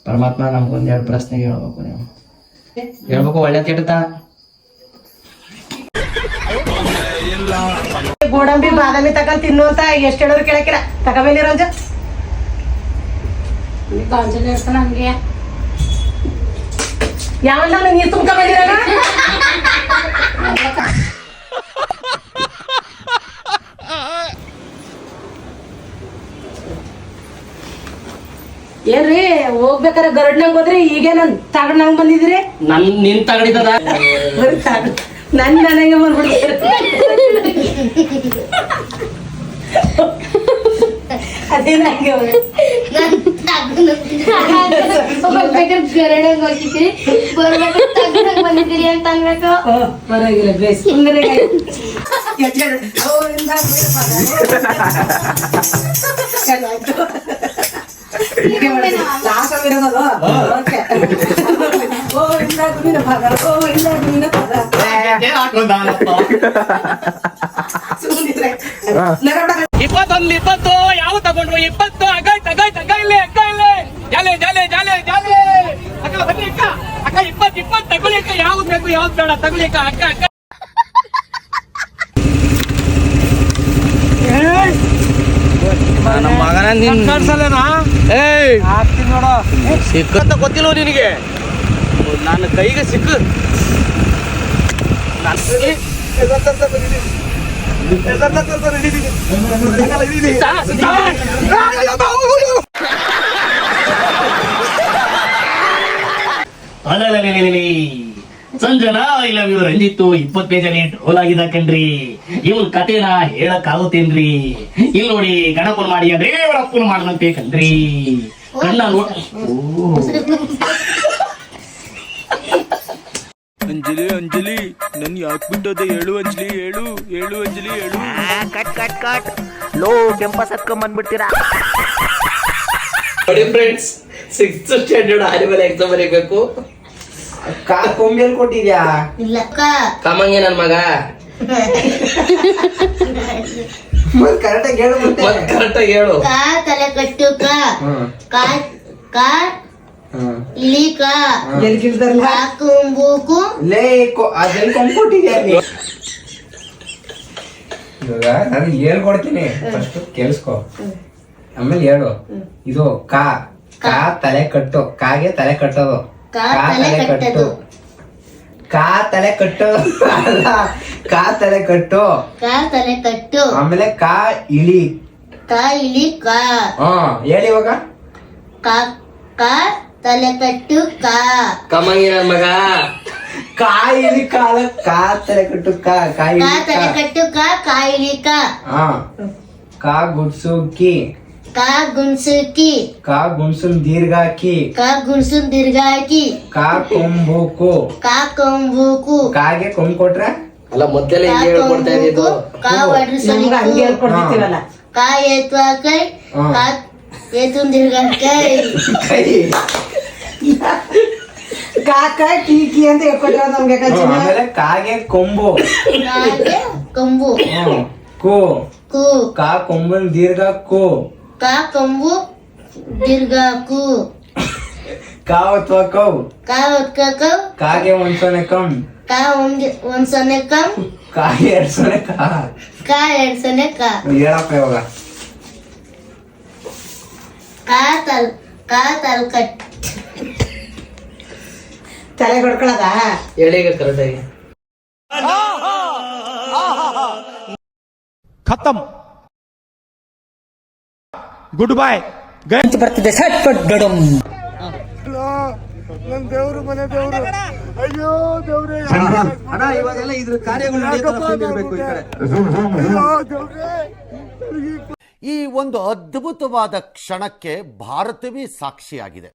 ಪರಮಾತ್ಮ ನಮ್ಗೊಂದೆರಡು ಪ್ರಶ್ನೆ ಹೇಳ್ಬೇಕು, ನೀವು ಹೇಳ್ಬೇಕು. ಒಳ್ಳೆ ಕೆಟ್ಟದ ಗೋಡಂಬಿ ಬಾದಾಮಿ ತಕೊಂಡ್ ತಿನ್ನು ಅಂತ ಎಷ್ಟು ಹೇಳೋರು ಕೇಳಕ್ಕಿರ ತಗೋಬೇಲಿ ರಂಜ ಹಂಗೆ ಯಾವಲ್ಲ ನೀರು ತುಂಬ ಬಂದಿರ ಏನ್ರಿ ಹೋಗ್ಬೇಕಾರೆ ಗರಡ್ನಂಗ್ ಹೋದ್ರಿ ಈಗೇನ ತಗಡ್ನಂಗ್ ಬಂದಿದ್ರಿ ನಿನ್ ತಗಡಿತದ ನನ್ ನನಗೆ ಬಂದ್ಬಿಡ್ತೀರ ಅದೇನಂಗೆ ಗರಡಂಗ್ ಹೋಗಿದ್ರಿ ಬಂದಿದ್ದೀರಿ ಅಂತ ಅನ್ಬೇಕು. ಪರವಾಗಿಲ್ಲ ಬೇಸ್ ಸುಮ್ಮನೆ ಇಪ್ಪತ್ತೊಂದು ಯಾವ ತಗೊಂಡ್ರು 20 ಅಕ್ಕ ಇಲ್ಲೇ ಜಾಲೆ ಅಕ್ಕ 20 ತಗೊಳ್ಳಿ ಅಕ್ಕ. ಯಾವ್ದು ಬೇಕು ಯಾವ್ದು ಬೇಡ ತಗೊಳ್ಳಿ ಅಕ್ಕ. ಅಕ್ಕ ನಮ್ಮ ಮಗನ ಸಿಕ್ಕಂತ ಗೊತ್ತಿಲ್ಲ ನಿನಗೆ. ನನ್ನ ಕೈಗೆ ಸಿಕ್ಕು ಸಂಜನಾ ಐ ಲವ್ ಯು ರಂಜಿತ್ತು 20 ಪೇಜಲ್ಲಿ ಡ್ರೋಲ್ ಆಗಿದ ಕಣ್ರಿ. ಇವನ್ ಕಥೆನ ಹೇಳಕ್ ಆಗುತ್ತೇನ್ರಿ? ಇಲ್ಲಿ ನೋಡಿ ಗಣಪನ ಮಾಡಿ ಅಂದ್ರೆ ಅಪ್ಪನ ಮಾಡದಂತೆ ಕಣ್ರಿ. ಕಣ್ಣ ನೋಡ್ ಅಂಜಲಿ ನನ್ ಯಾಕೆ ಬಿಟ್ಟೋದೆ? ಹೇಳು ಅಂಜಲಿ, ಹೇಳು ಅಂಜಲಿ, ಹೇಳು. ಕಟ್ ಲೋ ಕೆಂಪಸ್ ಹತ್ಕೊಂಡ್ ಬಂದ್ಬಿಡ್ತೀರಾ? ನೋಡಿ friends, 6th standard animal exam ಬರೀಬೇಕು. ಕೊಂಬೆಲ್ ಕೊಟ್ಟಿದ್ಯಾ? ಇಲ್ಲ ಕಮ್ಮಂಗೆ ನನ್ ಮಗ ಕರೆಕ್ಟಾಗಿ ಹೇಳು. ಕರೆಕ್ಟಾಗಿ ಹೇಳು. ಕಾ ತಲೆ ಕಟ್ಟು ಕಾ ಇಲಿ ಕಾ ಕುಂಬೂಕು ಲೇ ಅದೆಲ್ಲಿ ಕೊಂಬಿಟ್ಟಿದ್ಯಾ? ಇವಾಗ ನಾನು ಹೇಳ್ಕೊಡ್ತೀನಿ, ಫಸ್ಟ್ ಕೇಳಿಸ್ಕೊ, ಆಮೇಲೆ ಹೇಳು. ಇದು ಕಾ ತಲೆ ಕಟ್ಟು, ಕಾಗೆ ತಲೆ ಕಟ್ಟೋದು, ಕಾ ತಲೆ ಕಟ್ಟು, ಕಾ ತಲೆ ಕಟ್ಟು ಅಲ್ಲ, ಕಾ ತಲೆ ಕಟ್ಟು, ಆಮೇಲೆ ಕಾ ಇಲಿ ಕಾ. ಹೇಳಿ ಇವಾಗ. ಕಾ ತಲೆ ಕಟ್ಟು ಕಾ ಕಮ್ಮಂಗೆ ನನ್ ಮಗ. ಕಾಯಿಲಿ ಕಾಲ ಕಾ ತಲೆ ಕಟ್ಟು ಕಾಯಿ ತಲೆ ಕಟ್ಟು ಕಾಯಿಲಿ ಕಾ ಗುಡ್ಸು ಕಿ, ಕಾ ಗುಣ್ಸುಕಿ, ಕಾ ಗುಣ್ಸುನ್ ದೀರ್ಘಾಕಿ, ಕಾ ಕೊಂಬೂಕು, ಕಾಗೆ ಕೊಂಬ್ ಕೊಟ್ರೆ ಅಲ್ಲ ಮೊದಲೇ ಹೇಳ್ಕೊಡ್ತಾ ಇದ್ದಿದ್ದು. ಕಾ ಹಂಗೆ ಹೇಳ್ಕೊಡ್ತೀವಲ್ಲ. ಕಾ ಎತ್ವಾ ಕೈ, ಕಾ ಎತ್ತುನ್ ದೀರ್ಘಾಕೈ, ಕೈ ಕಾಕ ಕೀಕಿ ಅಂತ ಹೇಳ್ಕೊಟ್ರ ನಮ್ಗೆ. ಆಮೇಲೆ ಕಾಗೆ ಕೊಂಬು, ಕೊಂಬು ಕು ಕು, ಕಾ ಕೊಂಬನ್ ದೀರ್ಘ ಕು, ಕಾ ಕೊಂಬು ದೀರ್ಘ ಕು, ಕಾ ಅಥವಾ ಕೌ, ಕಾ ಒತ್ಕ ಕೌ, ಕಾಗೆ ಒಂದ್ಸೊನೆ ಕಮ್, ಕಾ ಒಂದ್ ಸೊನ್ನೆ ಕಮ್, ಕಾಗೆ 2 ಸೊನೆ ಕಾ, ಕಾ 2 ಸೊನ್ನೆ ಕಾ. ಹೇಳಪ್ಪ ಇವಾಗ. ಕಾ ತಲ್ ಕಟ್ ತಲೆ ಕೊಡ್ಕೊಳದ ಹೇಳಿ ಕರೆಕ್ಟಾಗಿ. ಖತಮ್, ಗುಡ್ ಬೈ. ಬರ್ತಿದೆ ಸಟ್ ಪಟ್ ಗಡಂ. ನನ್ ದೇವ್ರು ಮನೆ ದೇವ್ರು, ಅಯ್ಯೋ ದೇವ್ರೇ. ಅಣ್ಣ ಇವಾಗೆಲ್ಲ ಇದ್ರ ಕಾರ್ಯಗಳು ನಡೆಯಬೇಕು ಈ ಕಡೆ. ಈ ಒಂದು ಅದ್ಭುತವಾದ ಕ್ಷಣಕ್ಕೆ ಭಾರತವೇ ಸಾಕ್ಷಿಯಾಗಿದೆ.